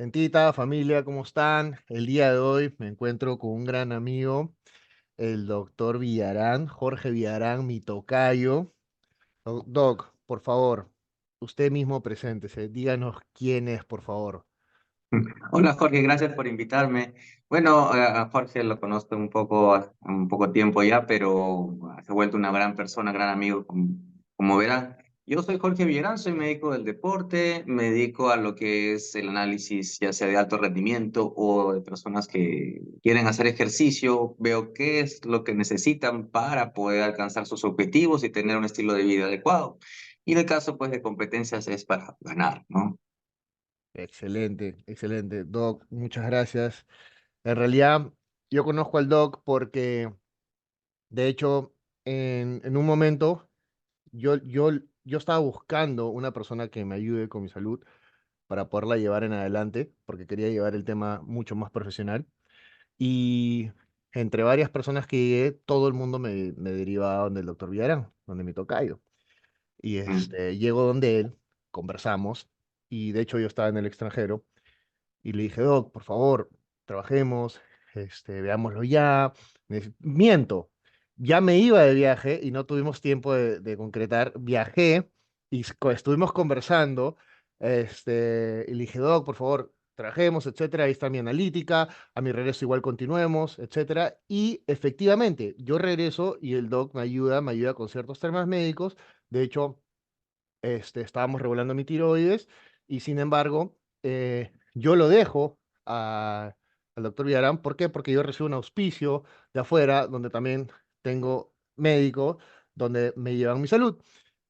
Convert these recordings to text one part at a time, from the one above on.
Gentita, familia, ¿cómo están? El día de hoy me encuentro con un gran amigo, el doctor Villarán, Jorge Villarán, mi tocayo. Doc, por favor, usted mismo preséntese, díganos quién es, por favor. Hola Jorge, gracias por invitarme. Bueno, a Jorge lo conozco un poco tiempo ya, pero se ha vuelto una gran persona, gran amigo, como verán. Yo soy Jorge Villarán, soy médico del deporte, me dedico a lo que es el análisis ya sea de alto rendimiento o de personas que quieren hacer ejercicio. Veo qué es lo que necesitan para poder alcanzar sus objetivos y tener un estilo de vida adecuado. Y en el caso pues de competencias es para ganar, ¿no? Excelente, excelente. Doc, muchas gracias. En realidad, yo conozco al Doc porque, de hecho, en un momento, yo estaba buscando una persona que me ayude con mi salud para poderla llevar en adelante, porque quería llevar el tema mucho más profesional. Y entre varias personas que llegué, todo el mundo me derivaba donde el doctor Villarán, donde me tocayo. Y Mm. llego donde él, conversamos, y de hecho yo estaba en el extranjero, y le dije, Doc, por favor, trabajemos, veámoslo ya. Miento, ya me iba de viaje y no tuvimos tiempo de concretar. Viajé y estuvimos conversando, y le dije, Doc, por favor, trabajemos, etcétera. Ahí está mi analítica, a mi regreso igual continuemos, etcétera. Y efectivamente, yo regreso y el Doc me ayuda con ciertos temas médicos. De hecho, estábamos regulando mi tiroides y sin embargo, yo lo dejo al doctor Villarán. ¿Por qué? Porque yo recibo un auspicio de afuera donde también tengo médico, donde me llevan mi salud.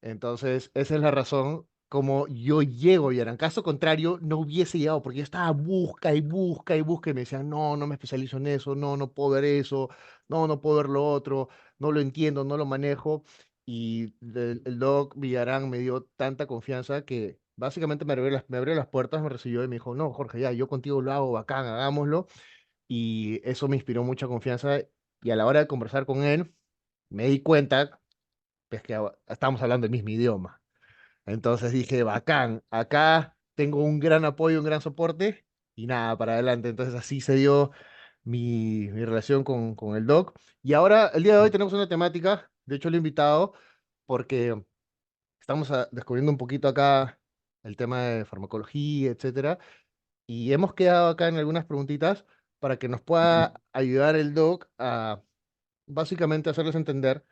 Entonces, esa es la razón como yo llego a Villarán. Caso contrario, no hubiese llegado porque yo estaba busca y busca y busca y me decían, no, no me especializo en eso, no, no puedo ver eso, no, no puedo ver lo otro, no lo entiendo, no lo manejo. Y el Doc Villarán me dio tanta confianza que básicamente me abrió las puertas, me recibió y me dijo, no, Jorge, ya, yo contigo lo hago, bacán, hagámoslo. Y eso me inspiró mucha confianza. Y a la hora de conversar con él, me di cuenta pues, que estábamos hablando el mismo idioma. Entonces dije, bacán, acá tengo un gran apoyo, un gran soporte y nada, para adelante. Entonces así se dio mi relación con el Doc. Y ahora, el día de hoy tenemos una temática, de hecho lo he invitado porque estamos descubriendo un poquito acá el tema de farmacología, etcétera, y hemos quedado acá en algunas preguntitas para que nos pueda ayudar el doc a básicamente hacerles entender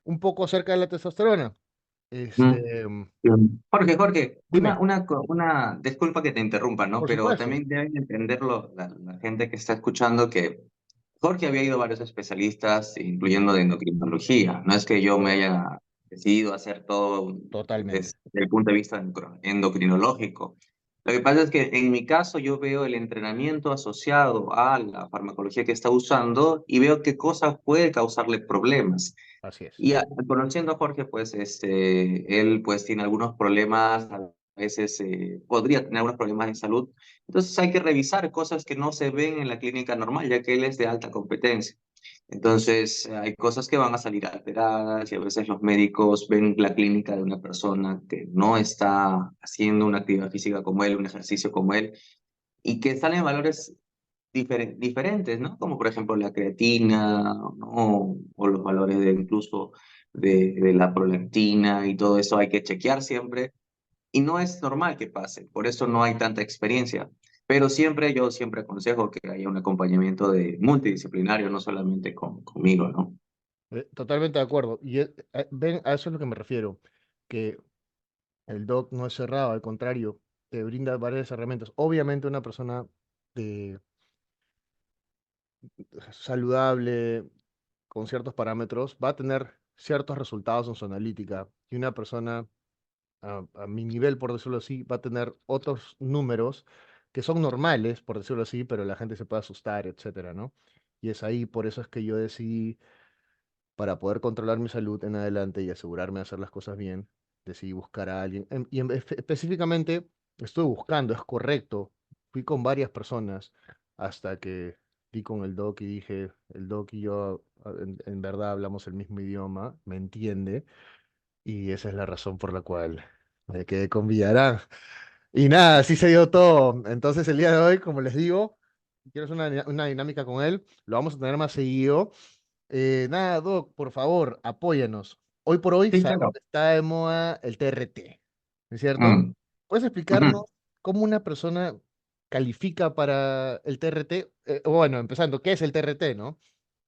un poco acerca de la testosterona. Mm. Este, Jorge, dime, una disculpa que te interrumpa, ¿no? por Pero supuesto, también deben entenderlo la gente que está escuchando que Jorge había ido a varios especialistas, incluyendo de endocrinología. No es que yo me haya decidido hacer todo totalmente. desde el punto de vista endocrinológico. Lo que pasa es que en mi caso yo veo el entrenamiento asociado a la farmacología que está usando y veo qué cosa puede causarle problemas. Así es. Y conociendo a Jorge, pues él pues tiene algunos problemas, a veces podría tener algunos problemas de salud. Entonces hay que revisar cosas que no se ven en la clínica normal, ya que él es de alta competencia. Entonces hay cosas que van a salir alteradas y a veces los médicos ven la clínica de una persona que no está haciendo una actividad física como él, un ejercicio como él, y que salen valores diferentes, ¿no? Como por ejemplo la creatina, ¿no? O los valores de incluso de la prolactina y todo eso hay que chequear siempre. Y no es normal que pase, por eso no hay tanta experiencia. Pero yo siempre aconsejo que haya un acompañamiento de multidisciplinario, no solamente conmigo, ¿no? Totalmente de acuerdo. Y ven, a eso es lo que me refiero, que el doc no es cerrado, al contrario, te brinda varias herramientas. Obviamente una persona de saludable, con ciertos parámetros, va a tener ciertos resultados en su analítica. Y una persona a mi nivel, por decirlo así, va a tener otros números que son normales, por decirlo así, pero la gente se puede asustar, etcétera, ¿no? Y es ahí, por eso es que yo decidí, para poder controlar mi salud en adelante y asegurarme de hacer las cosas bien, decidí buscar a alguien. Específicamente, estuve buscando, es correcto. Fui con varias personas hasta que di con el doc y dije, el doc y yo en verdad hablamos el mismo idioma, me entiende, y esa es la razón por la cual me quedé con Villarán. Y nada, así se dio todo. Entonces el día de hoy, como les digo, quiero hacer una dinámica con él, lo vamos a tener más seguido. Nada, Doc, por favor, apóyanos. Hoy por hoy Sí, sabemos claro. que está de moda el TRT, ¿no es cierto? Mm, ¿Puedes ujú. explicarnos cómo una persona califica para el TRT? Bueno, empezando, ¿qué es el TRT, no?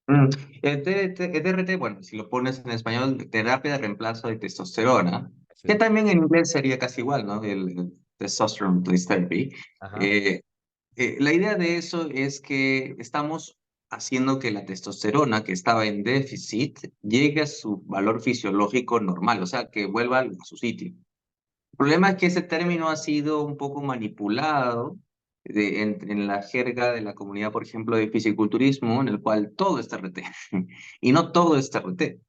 Mm. El DRT, bueno, si lo pones en español, terapia de reemplazo de testosterona, Así que es. también en inglés sería casi igual, ¿no? El testosterone replacement therapy. Ajá. Eh, la idea de eso es que estamos haciendo que la testosterona que estaba en déficit llegue a su valor fisiológico normal, o sea, que vuelva a su sitio. El problema es que ese término ha sido un poco manipulado en la jerga de la comunidad, por ejemplo, de fisiculturismo, en el cual todo es TRT. Y no todo es TRT,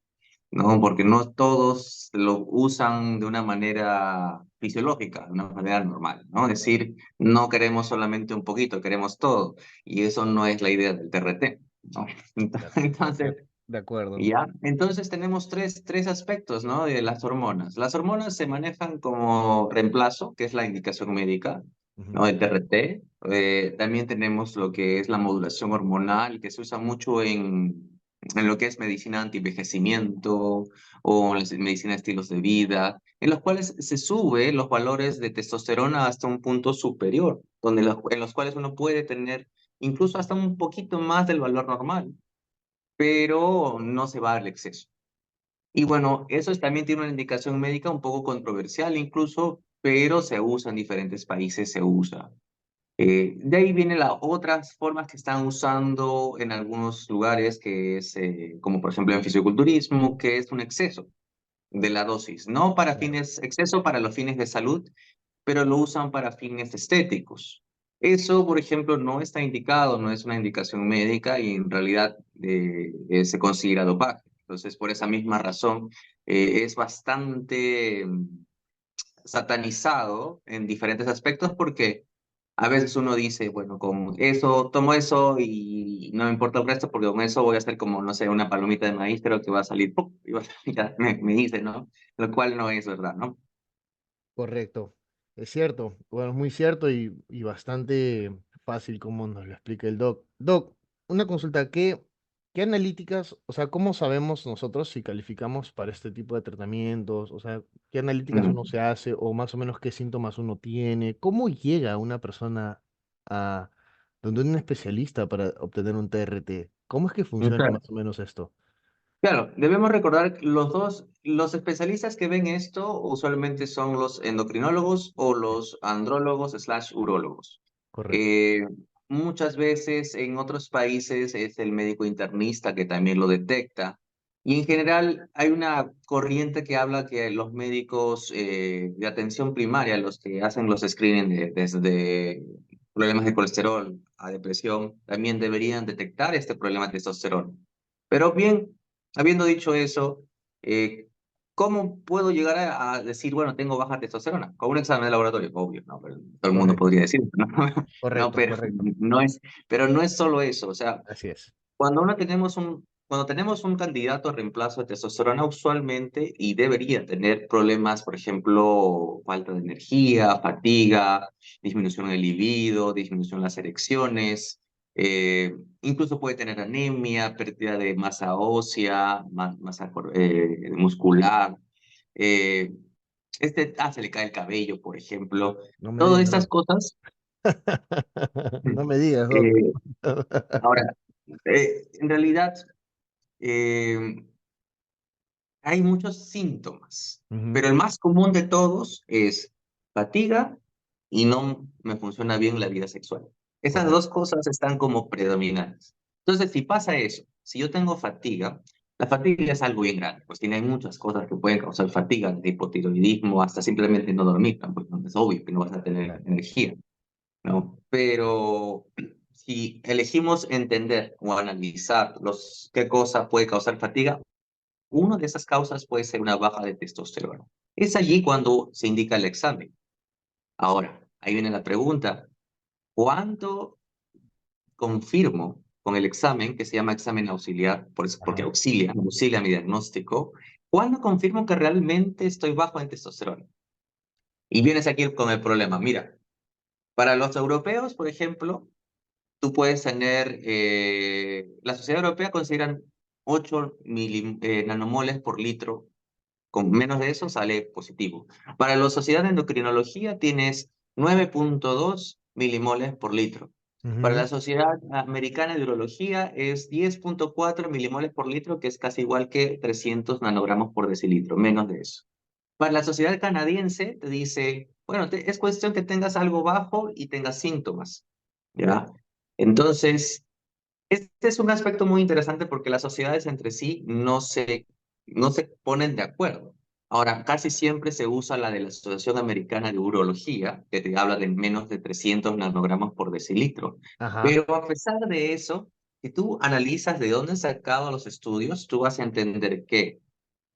¿no? Porque no todos lo usan de una manera fisiológica, de una manera normal, ¿no? Es decir, no queremos solamente un poquito, queremos todo. Y eso no es la idea del TRT, ¿no? Entonces, De acuerdo. ya, entonces tenemos tres aspectos, ¿no? De las hormonas. Las hormonas se manejan como reemplazo, que es la indicación médica, Ujú. ¿no? El TRT. También tenemos lo que es la modulación hormonal, que se usa mucho en lo que es medicina anti-envejecimiento o medicina de estilos de vida, en los cuales se sube los valores de testosterona hasta un punto superior, en los cuales uno puede tener incluso hasta un poquito más del valor normal, pero no se va al exceso. Y bueno, también tiene una indicación médica un poco controversial incluso, pero se usa en diferentes países, se usa. De ahí vienen las otras formas que están usando en algunos lugares, que es como por ejemplo en fisiculturismo, que es un exceso de la dosis, no para Claro. fines, exceso para los fines de salud, pero lo usan para fines estéticos. Eso, por ejemplo, no está indicado, no es una indicación médica y en realidad se considera dopaje. Entonces, por esa misma razón, es bastante satanizado en diferentes aspectos porque a veces uno dice, bueno, con eso, tomo eso y no me importa el resto porque con eso voy a hacer como, no sé, una palomita de maíz, pero que va a salir, ¡pum! Y va a salir, ya me dice, ¿no? Lo cual no es verdad, ¿no? Correcto. Es cierto. Bueno, es muy cierto y bastante fácil como nos lo explica el Doc. Doc, una consulta, ¿qué analíticas, o sea, cómo sabemos nosotros si calificamos para este tipo de tratamientos? O sea, ¿qué analíticas uno Mm. se hace o más o menos qué síntomas uno tiene? ¿Cómo llega una persona a donde un especialista para obtener un TRT? ¿Cómo es que funciona Claro. más o menos esto? Claro, debemos recordar que los especialistas que ven esto usualmente son los endocrinólogos o los andrólogos slash urólogos. Correcto. Eh, Muchas veces en otros países es el médico internista que también lo detecta. Y en general hay una corriente que habla que los médicos de atención primaria, los que hacen los screening desde problemas de colesterol a depresión, también deberían detectar este problema de testosterona. Pero bien, habiendo dicho eso, ¿cómo puedo llegar a decir, bueno, tengo baja testosterona? Con un examen de laboratorio, obvio, ¿no? Pero todo el mundo Correcto, podría decir, ¿no? No, correcto, correcto. pero no es solo eso. O sea, Así es. cuando tenemos un candidato a reemplazo de testosterona, usualmente y debería tener problemas, por ejemplo, falta de energía, fatiga, disminución del libido, disminución de las erecciones, incluso puede tener anemia, pérdida de masa ósea, muscular. eh, Se le cae el cabello, por ejemplo. No me Todas digas, estas Doc. cosas. No me digas, Doc. eh, Ahora, en realidad, eh, hay muchos síntomas, Ujú. pero el más común de todos es fatiga y no me funciona bien la vida sexual. Esas dos Correcto. cosas están como predominantes. Entonces, si pasa eso, si yo tengo fatiga, la fatiga es algo bien grande, pues tiene muchas cosas que pueden causar fatiga, de hipotiroidismo, hasta simplemente no dormir, ¿no? Pues no es obvio que no vas a tener Claro. energía, ¿no? Pero si elegimos entender o analizar qué cosa puede causar fatiga, una de esas causas puede ser una baja de testosterona. Es allí cuando se indica el examen. Ahora, ahí viene la pregunta, ¿cuándo confirmo con el examen, que se llama examen auxiliar, por eso, porque Ajá. auxilia mi diagnóstico? ¿Cuándo confirmo que realmente estoy bajo en testosterona? Y vienes aquí con el problema. Mira, para los europeos, por ejemplo, tú puedes tener, la sociedad europea consideran 8 nanomoles por litro. Con menos de eso sale positivo. Para la sociedad de endocrinología tienes 9,2 milimoles por litro. Para Ujú. la Sociedad Americana de Urología es 10,4 milimoles por litro, que es casi igual que 300 nanogramos por decilitro, menos de eso. Para la Sociedad Canadiense te dice, bueno, es cuestión que tengas algo bajo y tengas síntomas, ¿ya? Entonces, este es un aspecto muy interesante porque las sociedades entre sí no se ponen de acuerdo. Ahora, casi siempre se usa la de la Asociación Americana de Urología, que te habla de menos de 300 nanogramos por decilitro. Ajá, Pero a pesar de eso, si tú analizas de dónde han sacado los estudios, tú vas a entender que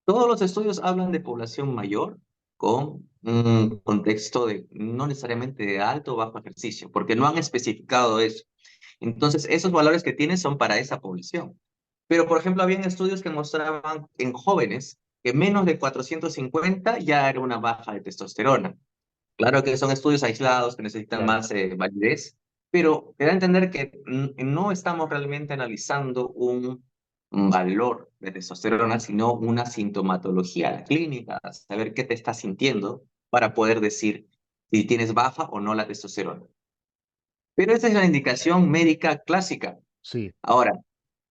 todos los estudios hablan de población mayor con un contexto de no necesariamente de alto o bajo ejercicio, porque no han especificado eso. Entonces, esos valores que tienes son para esa población. Pero, por ejemplo, habían estudios que mostraban en jóvenes que menos de 450 ya era una baja de testosterona. Claro que son estudios aislados que necesitan claro. más validez, pero te da a entender que no estamos realmente analizando un valor de testosterona, sino una sintomatología clínica, saber qué te estás sintiendo para poder decir si tienes baja o no la testosterona. Pero esa es la indicación médica clásica. Sí. Ahora,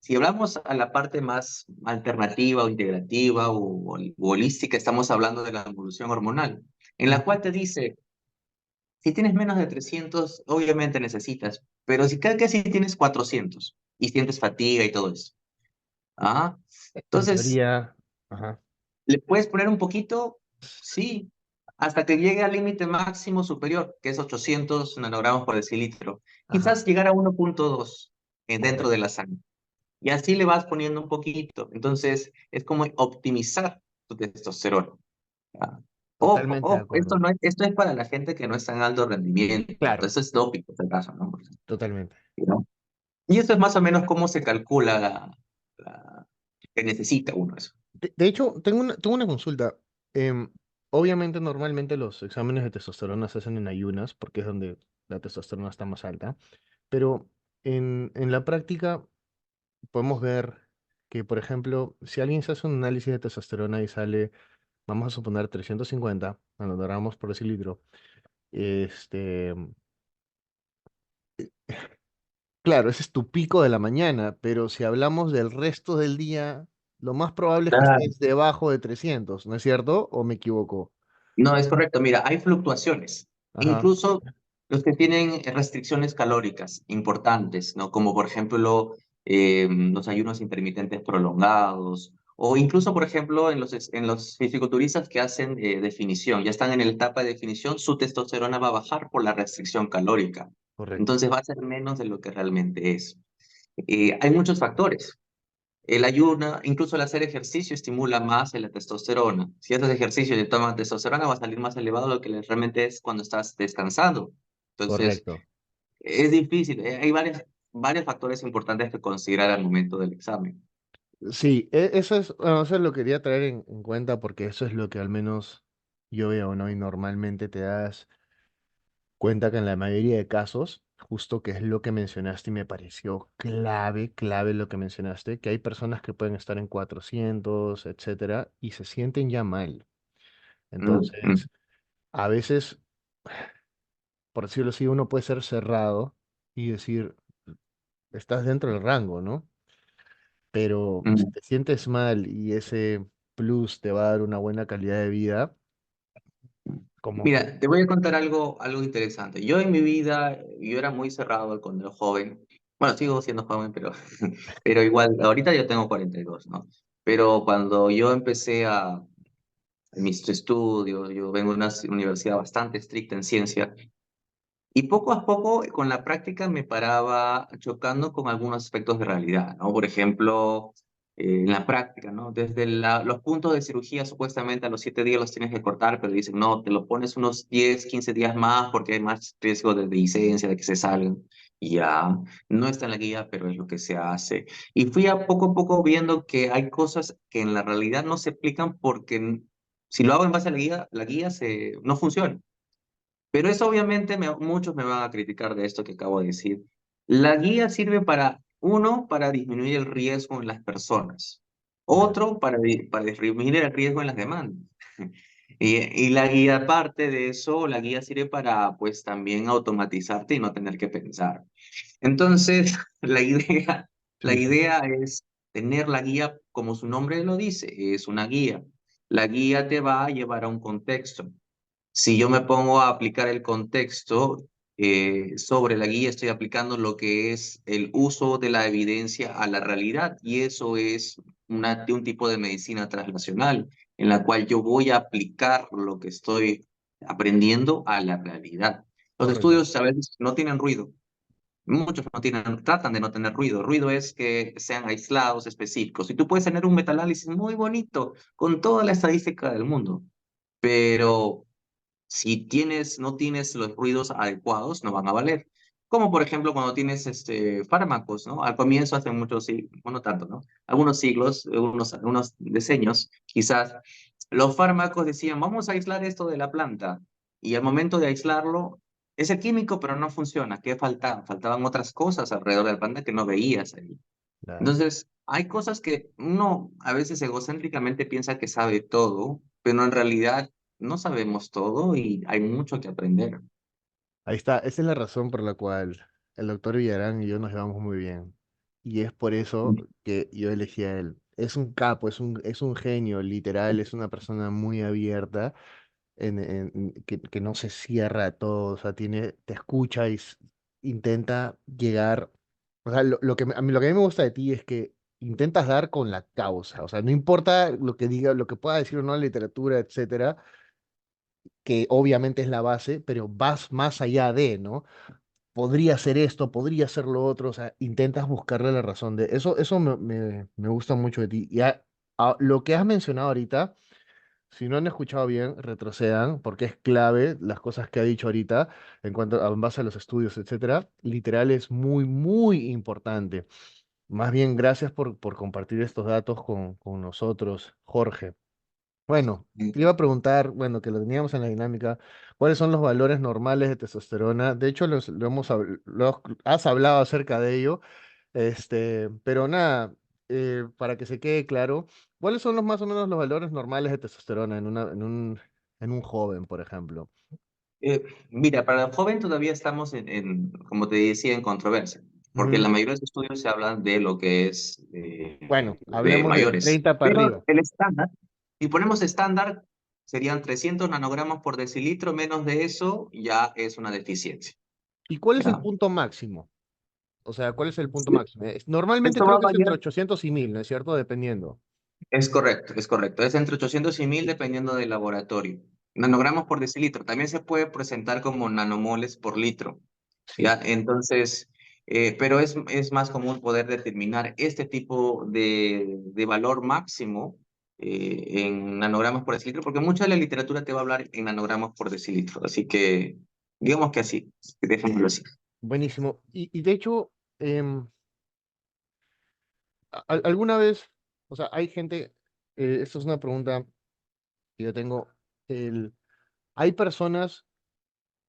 si hablamos a la parte más alternativa o integrativa o holística, estamos hablando de la evolución hormonal, en la Ujú. cual te dice, si tienes menos de 300, obviamente necesitas, pero si cada que si tienes 400 y sientes fatiga y todo eso, ¿ah? En Entonces, teoría, ajá, ¿le puedes poner un poquito? Sí, hasta que llegue al límite máximo superior, que es 800 nanogramos por decilitro. ajá, Quizás llegar a 1,2 dentro de correcto. la sangre. Y así le vas poniendo un poquito. Entonces, es como optimizar tu testosterona. ¿Ya? Ojo, Totalmente de ojo, acuerdo. esto es para la gente que no está en alto rendimiento. Claro, Eso es doping, en este caso, ¿no? totalmente. ¿No? Y esto es más o menos cómo se calcula que necesita uno eso. De hecho, tengo una consulta. Em, Obviamente, normalmente los exámenes de testosterona se hacen en ayunas, porque es donde la testosterona está más alta. Pero en la práctica podemos ver que, por ejemplo, si alguien se hace un análisis de testosterona y sale, vamos a suponer 350 nanogramos por decilitro, este, claro, ese es tu pico de la mañana, pero si hablamos del resto del día, lo más probable es que Claro. estés debajo de 300, ¿no es cierto? ¿O me equivoco? No, es correcto. Mira, hay fluctuaciones. Ajá, Incluso los que tienen restricciones calóricas importantes, ¿no? Como por ejemplo los ayunos intermitentes prolongados, o incluso, por ejemplo, en los fisiculturistas que hacen definición, ya están en la etapa de definición, su testosterona va a bajar por la restricción calórica. correcto, Entonces va a ser menos de lo que realmente es. Hay muchos factores. El ayuno, incluso el hacer ejercicio estimula más la testosterona. Si haces ejercicio y te tomas testosterona, va a salir más elevado de lo que realmente es cuando estás descansando. Entonces, correcto. es difícil. Hay varios factores importantes que considerar al momento del examen. Sí, eso es, bueno, eso lo quería traer en cuenta porque eso es lo que al menos yo veo, ¿no? Y normalmente te das cuenta que en la mayoría de casos, justo que es lo que mencionaste y me pareció clave, clave lo que mencionaste, que hay personas que pueden estar en 400, etcétera, y se sienten ya mal. Mm, mm, Entonces, a veces, por decirlo así, uno puede ser cerrado y decir, estás dentro del rango, ¿no? Pero si mm. te sientes mal y ese plus te va a dar una buena calidad de vida, como que, Mira, te voy a contar algo interesante. Yo en mi vida, yo era muy cerrado cuando era joven. Bueno, sigo siendo joven, pero igual, ahorita yo tengo 42, ¿no? Pero cuando yo empecé mis estudios, yo vengo de una universidad bastante estricta en ciencia, y poco a poco con la práctica me paraba chocando con algunos aspectos de realidad, ¿no? Por ejemplo, en la práctica, ¿no? Desde los puntos de cirugía, supuestamente a los 7 días los tienes que cortar, pero dicen, no, te lo pones unos 10, 15 días más porque hay más riesgo de licencia, de que se salgan. Y ya, no está en la guía, pero es lo que se hace. Y fui a poco viendo que hay cosas que en la realidad no se explican porque si lo hago en base a la guía no funciona. Pero eso obviamente muchos me van a criticar de esto que acabo de decir. La guía sirve para, uno, para disminuir el riesgo en las personas. Ya, Otro, para disminuir el riesgo en las demandas. Y la guía, aparte de eso, la guía sirve para, pues, también automatizarte y no tener que pensar. Entonces, la sí, sí, idea es tener la guía, como su nombre lo dice, es una guía. La guía te va a llevar a un contexto. Si yo me pongo a aplicar el contexto sobre la guía, estoy aplicando lo que es el uso de la evidencia a la realidad y eso es un tipo de medicina translacional en la cual yo voy a aplicar lo que estoy aprendiendo a la realidad. Los correcto. estudios a veces no tienen ruido. Muchos no tienen, tratan de no tener ruido. Ruido es que sean aislados, específicos. Y tú puedes tener un metanálisis muy bonito con toda la estadística del mundo, pero si no tienes los ruidos adecuados, no van a valer. Como por ejemplo cuando tienes fármacos, ¿no? Al comienzo, hace muchos siglos, bueno, no tanto, ¿no? Algunos siglos, unos decenios, quizás, los fármacos decían, vamos a aislar esto de la planta. Y al momento de aislarlo, es el químico, pero no funciona. ¿Qué faltaba? Faltaban otras cosas alrededor de la planta que no veías ahí. Claro. Entonces, hay cosas que uno a veces egocéntricamente piensa que sabe todo, pero en realidad no sabemos todo y hay mucho que aprender. Ahí está, esa es la razón por la cual el doctor Villarán y yo nos llevamos muy bien. Y es por eso que yo elegí a él. Es un capo, es un genio, literal, es una persona muy abierta, que no se cierra a todo, o sea, te escucha y intenta llegar. O sea, lo que a mí me gusta de ti es que intentas dar con la causa, o sea, no importa lo que diga, lo que pueda decir o no la literatura, etcétera, que obviamente es la base, pero vas más allá de, ¿no? Podría ser esto, podría ser lo otro, o sea, intentas buscarle la razón de eso. Eso me gusta mucho de ti. Y lo que has mencionado ahorita, si no han escuchado bien, retrocedan, porque es clave las cosas que ha dicho ahorita en base a los estudios, etcétera. Literal es muy, muy importante. Más bien, gracias por compartir estos datos con nosotros, Jorge. Bueno, te iba a preguntar, bueno, que lo teníamos en la dinámica, ¿cuáles son los valores normales de testosterona? De hecho, has hablado acerca de ello, pero nada, para que se quede claro, ¿cuáles son los más o menos los valores normales de testosterona en un joven, por ejemplo? Eh, Mira, para el joven todavía estamos como te decía, en controversia, porque Ujú. la mayoría de los estudios se hablan de lo que es Bueno, de hablemos de mayores. 30 para Pero arriba. el estándar, si ponemos estándar, serían 300 nanogramos por decilitro, menos de eso ya es una deficiencia. ¿Y cuál es el ¿Ya? punto máximo? O sea, ¿cuál es el punto Sí. máximo? Normalmente Esto creo va a que es entre variar. 800 y 1000, ¿no es cierto? Dependiendo. Es correcto, es correcto. Es entre 800 y 1000 dependiendo del laboratorio. Nanogramos por decilitro. También se puede presentar como nanomoles por litro. Sí. ¿Ya? Entonces, pero es más común poder determinar este tipo de valor máximo en nanogramos por decilitro, porque mucha de la literatura te va a hablar en nanogramos por decilitro. Así que, digamos que así, dejémoslo así. Buenísimo. Y de hecho, alguna vez, o sea, hay gente, esto es una pregunta que yo tengo, el, hay personas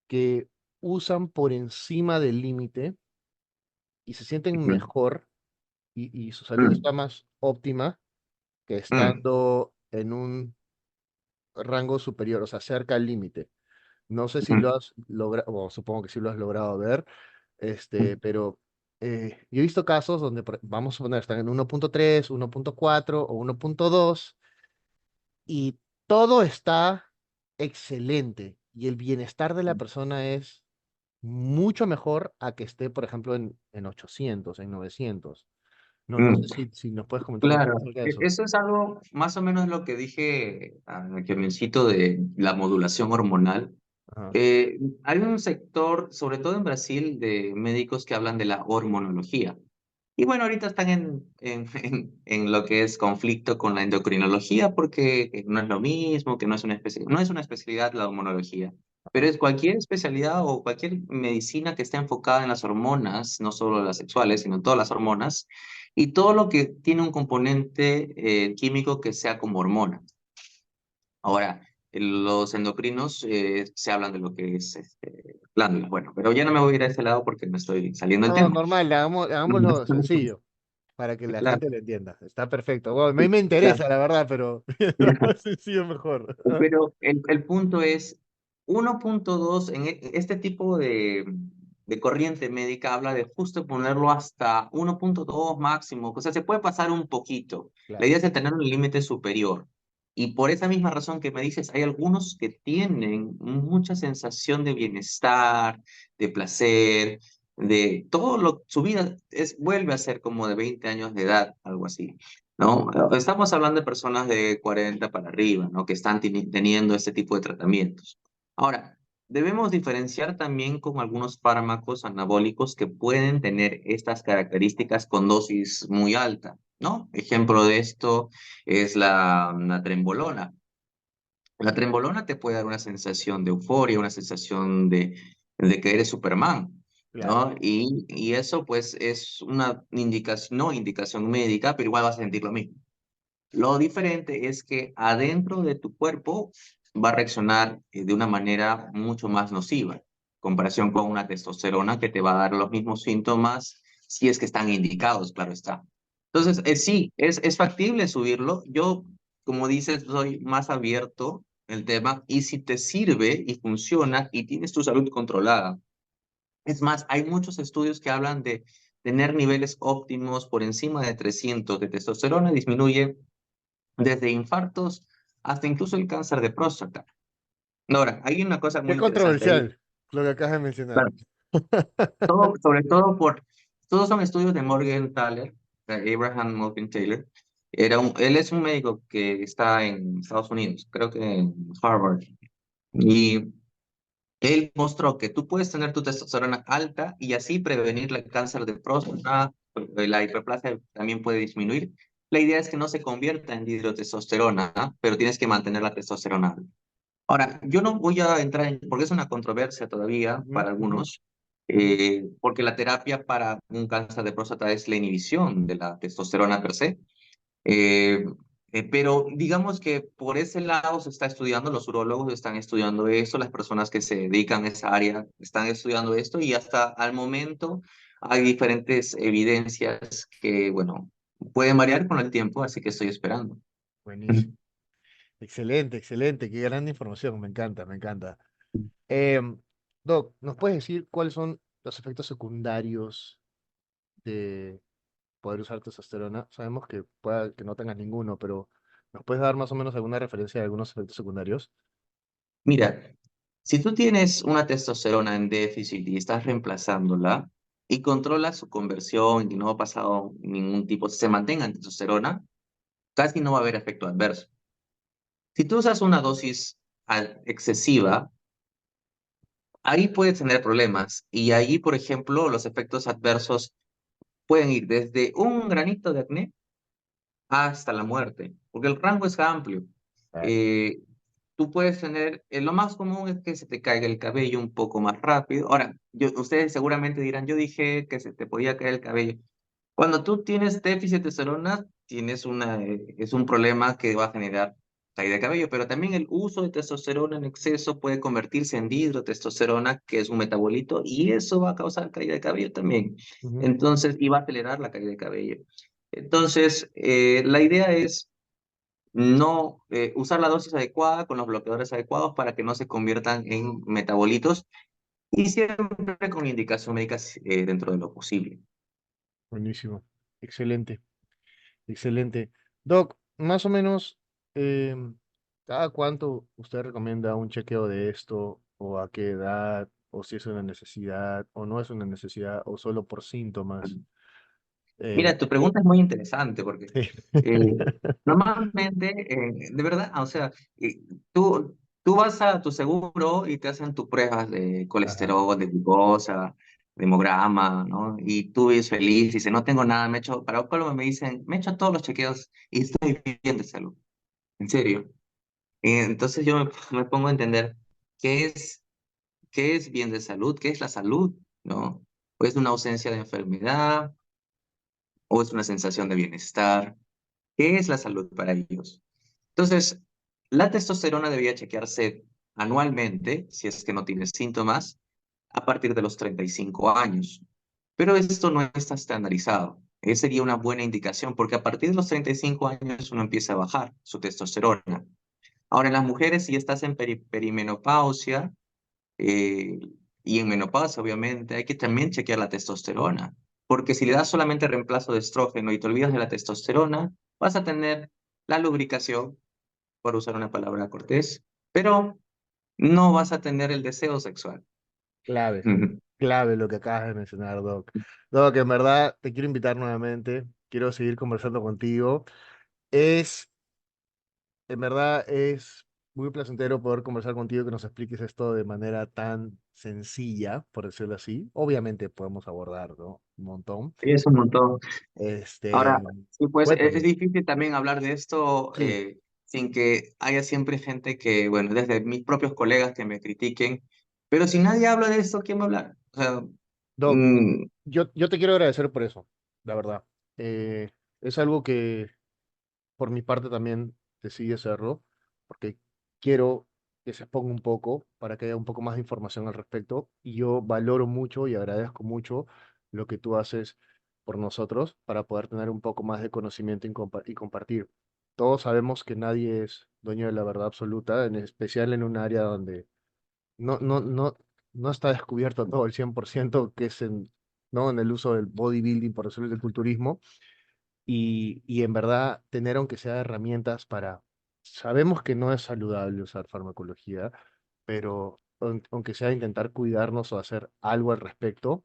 que usan por encima del límite y se sienten Ujú. mejor y su salud Mm, está más óptima que mm, estando en un rango superior, o sea, cerca al límite. No sé si ujú, lo has logrado, o supongo que sí lo has logrado ver, mm, pero yo he visto casos donde, vamos a poner, están en 1.3, 1.4 o 1.2 y todo está excelente y el bienestar de la persona es mucho mejor a que esté, por ejemplo, en 800, en 900. No sé mm. si nos puedes comentar un poco Claro, acerca de eso. eso es algo más o menos lo que dije, que me cito de la modulación hormonal. Ajá. Hay un sector, sobre todo en Brasil, de médicos que hablan de la hormonología. Y bueno, ahorita están en lo que es conflicto con la endocrinología porque no es lo mismo, que no es una especialidad la hormonología, pero Ajá. es cualquier especialidad o cualquier medicina que esté enfocada en las hormonas, no solo las sexuales, sino en todas las hormonas, y todo lo que tiene un componente químico que sea como hormona. Ahora, los endocrinos se hablan de lo que es glándulas. Bueno, pero ya no me voy a ir a ese lado porque me estoy saliendo del No, tema. normal, hagámoslo sencillo para que la Claro, gente lo entienda. Está perfecto. Bueno, a mí me claro. interesa, la verdad, pero lo más sencillo mejor. Pero el punto es, 1.2 en este tipo de corriente médica habla de justo ponerlo hasta 1.2 máximo, o sea, se puede pasar un poquito. La Claro, idea es de tener un límite superior. Y por esa misma razón que me dices, hay algunos que tienen mucha sensación de bienestar, de placer, de todo su vida vuelve a ser como de 20 años de edad, algo así. ¿No? Estamos hablando de personas de 40 para arriba, ¿no? Que están teniendo este tipo de tratamientos. Ahora, debemos diferenciar también con algunos fármacos anabólicos que pueden tener estas características con dosis muy alta, ¿no? Ejemplo de esto es la trembolona. La trembolona te puede dar una sensación de euforia, una sensación de que eres Superman, claro. ¿no? Y eso pues es una indicación, no indicación médica, pero igual vas a sentir lo mismo. Lo diferente es que adentro de tu cuerpo va a reaccionar de una manera mucho más nociva, en comparación con una testosterona que te va a dar los mismos síntomas si es que están indicados, claro está. Entonces, sí, es factible subirlo. Yo, como dices, soy más abierto el tema y si te sirve y funciona y tienes tu salud controlada. Es más, hay muchos estudios que hablan de tener niveles óptimos por encima de 300 de testosterona, disminuye desde infartos hasta incluso el cáncer de próstata. Ahora, hay una cosa Qué muy interesante ahí. controversial lo que acabas de mencionar. Claro, sobre todo todos son estudios de Morgan Taylor, Abraham Morgan Taylor. Él es un médico que está en Estados Unidos, creo que en Harvard. Y él mostró que tú puedes tener tu testosterona alta y así prevenir el cáncer de próstata, la hiperplasia también puede disminuir. La idea es que no se convierta en dihidrotestosterona, ¿ah? Pero tienes que mantener la testosterona alta. Ahora, yo no voy a entrar en, porque es una controversia todavía Ujú, para ujú. algunos, porque la terapia para un cáncer de próstata es la inhibición de la testosterona per se. Eh, pero digamos que por ese lado se está estudiando, los urólogos están estudiando esto, las personas que se dedican a esa área están estudiando esto y hasta al momento hay diferentes evidencias que, bueno, pueden variar con el tiempo, así que estoy esperando. Buenísimo. Excelente, excelente. Qué gran información. Me encanta, me encanta. Em, Doc, ¿nos puedes decir cuáles son los efectos secundarios de poder usar testosterona? Sabemos que pueda que no tengas ninguno, pero ¿nos puedes dar más o menos alguna referencia de algunos efectos secundarios? Mira, si tú tienes una testosterona en déficit y estás reemplazándola y controlas su conversión y no ha pasado ningún tipo, se mantenga en testosterona, casi no va a haber efecto adverso. Si tú usas una dosis excesiva, ahí puedes tener problemas y ahí, por ejemplo, los efectos adversos pueden ir desde un granito de acné hasta la muerte, porque el rango es amplio. Claro. Eh, Tú puedes tener, lo más común es que se te caiga el cabello un poco más rápido. Ahora, ustedes seguramente dirán, yo dije que se te podía caer el cabello. Cuando tú tienes déficit de testosterona, es un problema que va a generar caída de cabello, pero también el uso de testosterona en exceso puede convertirse en dihidrotestosterona, que es un metabolito, y eso va a causar caída de cabello también. Ujú. Entonces, y va a acelerar la caída de cabello. Entonces, la idea es no usar la dosis adecuada con los bloqueadores adecuados para que no se conviertan en metabolitos y siempre con indicación médica dentro de lo posible. Buenísimo. Excelente, excelente. Doc, más o menos, ¿cada cuánto usted recomienda un chequeo de esto? ¿O a qué edad? ¿O si es una necesidad? ¿O no es una necesidad? ¿O solo por síntomas? Eh, Mira, tu pregunta es muy interesante porque sí. eh, normalmente, de verdad, o sea, tú vas a tu seguro y te hacen tus pruebas de Ajá. colesterol, de glucosa, de hemograma, ¿no? Y tú vives feliz, dices, no tengo nada, para Oncólogo me dicen, me he hecho todos los chequeos y estoy bien de salud, en serio. Entonces yo me pongo a entender qué es, qué es bien de salud, qué es la salud, ¿no? ¿O es una ausencia de enfermedad? ¿O es una sensación de bienestar? ¿Qué es la salud para ellos? Entonces, La testosterona debería chequearse anualmente, si es que no tienes síntomas, a partir de los 35 años. Pero esto no está estandarizado. Esa sería una buena indicación, porque a partir de los 35 años uno empieza a bajar su testosterona. Ahora, en las mujeres, si estás en perimenopausia, eh, y en menopausia, obviamente, hay que también chequear la testosterona, porque si le das solamente reemplazo de estrógeno y te olvidas de la testosterona, vas a tener la lubricación, por usar una palabra cortés, pero no vas a tener el deseo sexual. Clave, Ujú. clave lo que acabas de mencionar, Doc. Doc, en verdad te quiero invitar nuevamente, quiero seguir conversando contigo. Es, en verdad, es muy placentero poder conversar contigo, que nos expliques esto de manera tan sencilla, por decirlo así. Obviamente podemos abordar, ¿no? Un montón. Sí, es un montón. Este, Ahora, sí, pues es cuéntame. difícil también hablar de esto Sí, sin que haya siempre gente que, bueno, desde mis propios colegas que me critiquen, pero si nadie habla de esto, ¿quién va a hablar? O sea, Doc, mm, yo te quiero agradecer por eso, la verdad. Es algo que por mi parte también decidí hacerlo, porque quiero que se exponga un poco para que haya un poco más de información al respecto. Y yo valoro mucho y agradezco mucho lo que tú haces por nosotros para poder tener un poco más de conocimiento y compartir. Todos sabemos que nadie es dueño de la verdad absoluta, en especial en un área donde no está descubierto todo el 100% que es ¿no? en el uso del bodybuilding, por decirlo del culturismo y en verdad tener aunque sea herramientas para, sabemos que no es saludable usar farmacología, pero aunque sea intentar cuidarnos o hacer algo al respecto,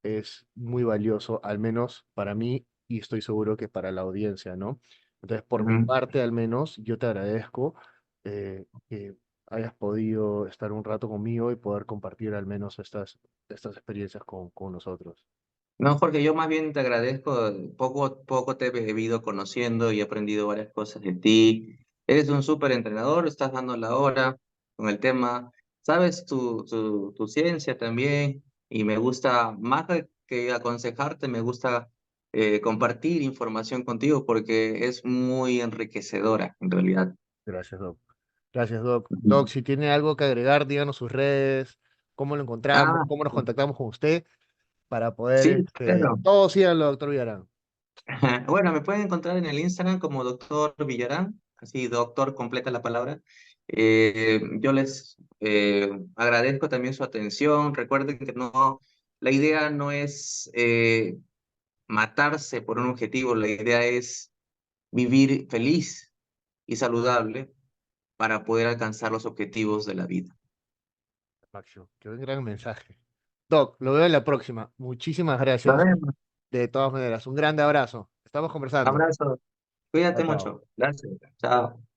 es muy valioso, al menos para mí y estoy seguro que para la audiencia, ¿no? Entonces, por mi ujú. parte al menos, yo te agradezco que hayas podido estar un rato conmigo y poder compartir al menos estas experiencias con nosotros. No, Jorge, yo más bien te agradezco. Poco a poco te he ido conociendo y he aprendido varias cosas de ti. Eres un súper entrenador, estás dando la hora con el tema. Sabes tu ciencia también y me gusta, más que aconsejarte, me gusta compartir información contigo porque es muy enriquecedora en realidad. Gracias, Doc. Gracias, Doc. Ujú. Doc, si tiene algo que agregar, díganos sus redes, cómo lo encontramos, Ah, cómo nos contactamos con usted para poder, sí, claro. todos síganlo, doctor Villarán. Bueno, me pueden encontrar en el Instagram como Doctor Villarán, así doctor completa la palabra. Yo les agradezco también su atención. Recuerden que no, la idea no es matarse por un objetivo, la idea es vivir feliz y saludable para poder alcanzar los objetivos de la vida. Máximo, qué un gran mensaje. Doc, lo veo en la próxima. Muchísimas Nos gracias. vemos. De todas maneras, un grande abrazo. Estamos conversando. Abrazo. Chao, Cuídate chao. mucho. Gracias. Chao.